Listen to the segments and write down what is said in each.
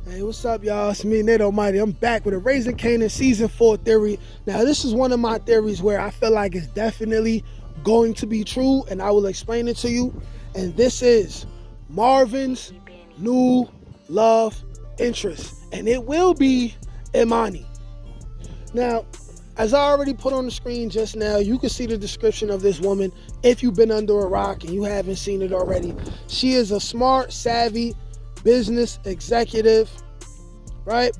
Hey, what's up, y'all? It's me, Nate Almighty. I'm back with a Raising Kanan Season 4 theory. Now, this is one of my theories where I feel like it's definitely going to be true, and I will explain it to you. And this is Marvin's new love interest, and it will be Immani. Now, as I already put on the screen just now, you can see the description of this woman if you've been under a rock and you haven't seen it already. She is a smart, savvy business executive, right,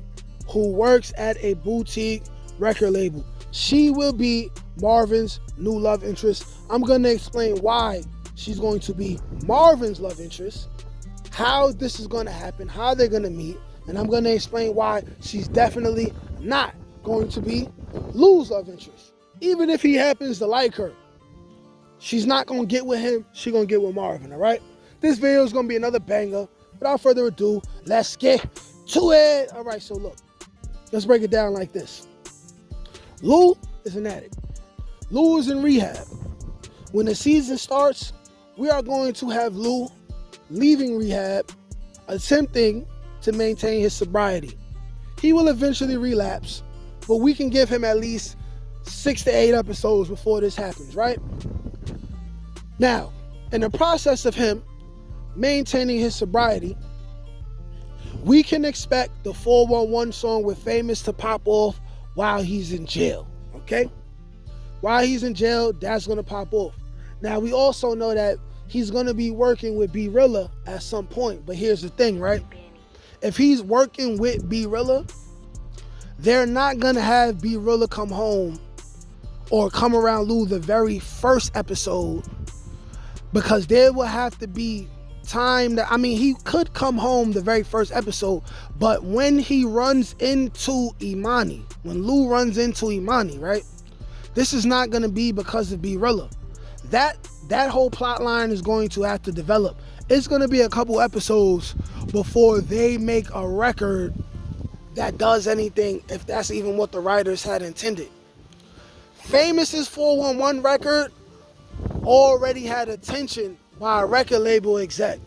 who works at a boutique record label. She will be Marvin's new love interest. I'm going to explain why she's going to be Marvin's love interest, how this is going to happen, how they're going to meet, and I'm going to explain why she's definitely not going to be Lou's love interest. Even if he happens to like her, she's not going to get with him, she's going to get with Marvin, all right? This video is going to be another banger. Without further ado, let's get to it. All right, so look, let's break it down like this. Lou is an addict. Lou is in rehab. When the season starts, we are going to have Lou leaving rehab, attempting to maintain his sobriety. He will eventually relapse, but we can give him at least 6 to 8 episodes before this happens, right? Now, in the process of him maintaining his sobriety, we can expect the 411 song with Famous to pop off while he's in jail, okay? While he's in jail, that's going to pop off. Now, we also know that he's going to be working with B-Rilla at some point, but here's the thing, right? If he's working with B-Rilla, they're not going to have B-Rilla come home or come around Lou the very first episode, because there will have to be time that, he could come home the very first episode, but when he runs into Immani, when Lou runs into Immani, right, this is not going to be because of B-Rilla. That whole plot line is going to have to develop. It's going to be a couple episodes before they make a record that does anything, if that's even what the writers had intended. Famous's 411 record already had attention by a record label exec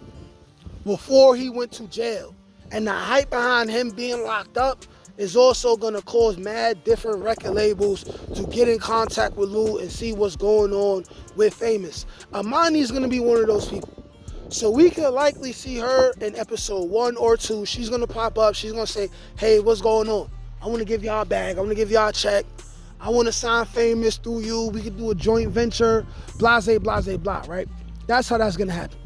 before he went to jail. And the hype behind him being locked up is also going to cause mad different record labels to get in contact with Lou and see what's going on with Famous. Immani is going to be one of those people. So we could likely see her in episode 1 or 2. She's going to pop up. She's going to say, hey, what's going on? I want to give y'all a bag. I want to give y'all a check. I want to sign Famous through you. We could do a joint venture. Blase, blase, blah, right? That's how that's going to happen.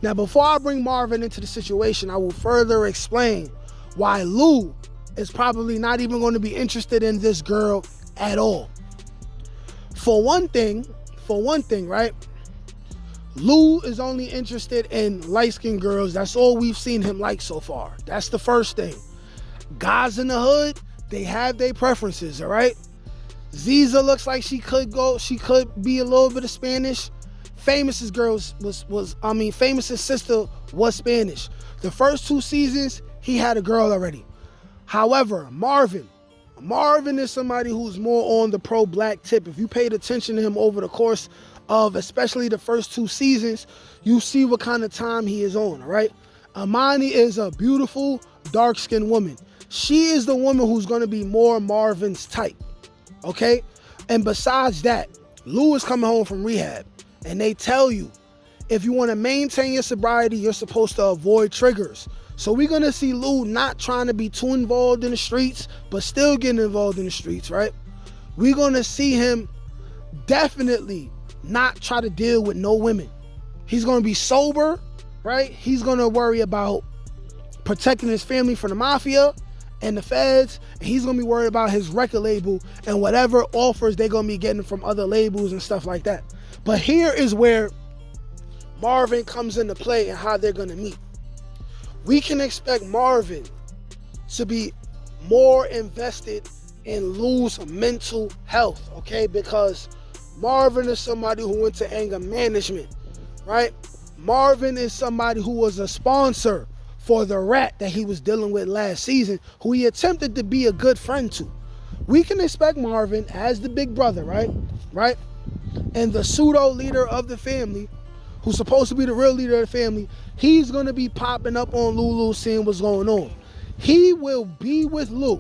Now, before I bring Marvin into the situation, I will further explain why Lou is probably not even going to be interested in this girl at all. For one thing, right? Lou is only interested in light-skinned girls. That's all we've seen him like so far. That's the first thing. Guys in the hood, they have their preferences, all right? Ziza looks like she could be a little bit of Spanish. Famous's sister was Spanish. The first 2 seasons, he had a girl already. However, Marvin is somebody who's more on the pro-black tip. If you paid attention to him over the course of especially the first 2 seasons, you see what kind of time he is on, all right? Immani is a beautiful, dark-skinned woman. She is the woman who's going to be more Marvin's type, okay? And besides that, Lou is coming home from rehab, and they tell you, if you want to maintain your sobriety, you're supposed to avoid triggers. So we're going to see Lou not trying to be too involved in the streets, but still getting involved in the streets, right? We're going to see him definitely not try to deal with no women. He's going to be sober, right? He's going to worry about protecting his family from the mafia and the feds, and he's going to be worried about his record label and whatever offers they're going to be getting from other labels and stuff like that. But here is where Marvin comes into play and how they're going to meet. We can expect Marvin to be more invested in Lou's mental health, okay? Because Marvin is somebody who went to anger management, right? Marvin is somebody who was a sponsor for the rat that he was dealing with last season, who he attempted to be a good friend to. We can expect Marvin as the big brother, right? And the pseudo leader of the family, who's supposed to be the real leader of the family, he's going to be popping up on Lulu, seeing what's going on. he will be with Lou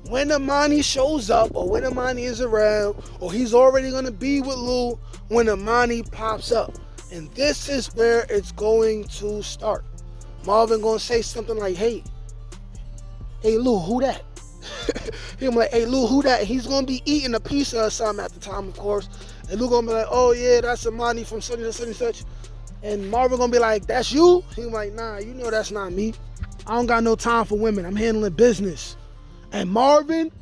when Immani shows up, or when Immani is around, or he's already gonna be with Lou when Immani pops up. And this is where it's going to start. Marvin gonna say something like, hey Lou, who that? He'll be like, hey Lou, who that? He's gonna be eating a pizza or something at the time, of course. And Lou gonna be like, oh yeah, that's Immani from such and such and such. And Marvin gonna be like, that's you? He'll be like, nah, you know that's not me. I don't got no time for women. I'm handling business. And Marvin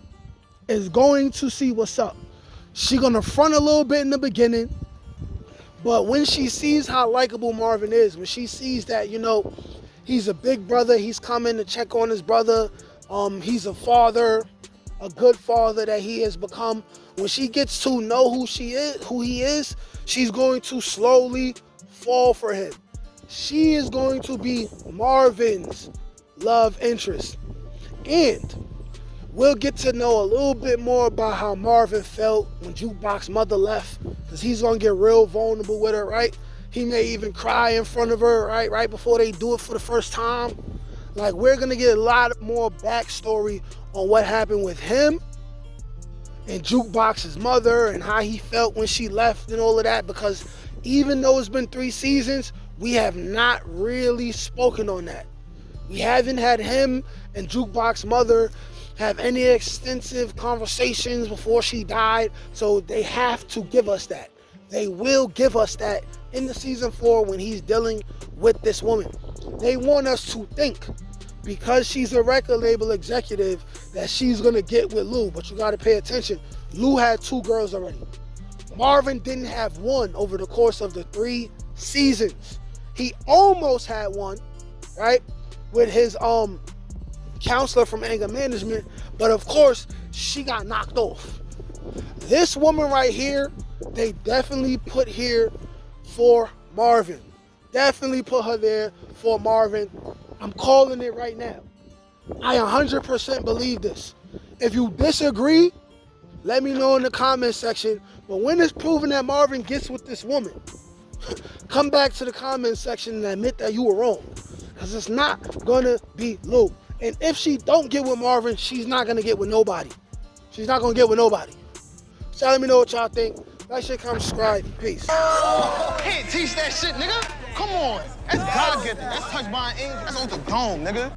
is going to see what's up. She gonna front a little bit in the beginning, but when she sees how likable Marvin is, when she sees that, you know, he's a big brother, he's coming to check on his brother, he's a father, a good father that he has become. When she gets to know who he is, she's going to slowly fall for him. She is going to be Marvin's love interest. And we'll get to know a little bit more about how Marvin felt when Jukebox mother left, because he's going to get real vulnerable with her, right? He may even cry in front of her, right before they do it for the first time. Like, we're going to get a lot more backstory on what happened with him and Jukebox's mother and how he felt when she left and all of that, because even though it's been 3 seasons, we have not really spoken on that. We haven't had him and Jukebox's mother have any extensive conversations before she died, so they have to give us that. They will give us that in the season 4 when he's dealing with this woman. They want us to think, because she's a record label executive, that she's gonna get with Lou, but you gotta pay attention. Lou had 2 girls already. Marvin didn't have one over the course of the 3 seasons. He almost had one, right, with his counselor from anger management, but of course she got knocked off. This woman right here, they definitely put here for Marvin. Definitely put her there for Marvin. I'm calling it right now. I 100% believe this. If you disagree, let me know in the comment section. But when it's proven that Marvin gets with this woman, come back to the comment section and admit that you were wrong, because it's not gonna be Lou. And if she don't get with Marvin, she's not gonna get with nobody. She's not gonna get with nobody. So let me know what y'all think. Like, share, comment, subscribe. Peace. Can't teach that shit, nigga. Come on. That's God-gifted. That's touched by an angel. That's on the dome, nigga.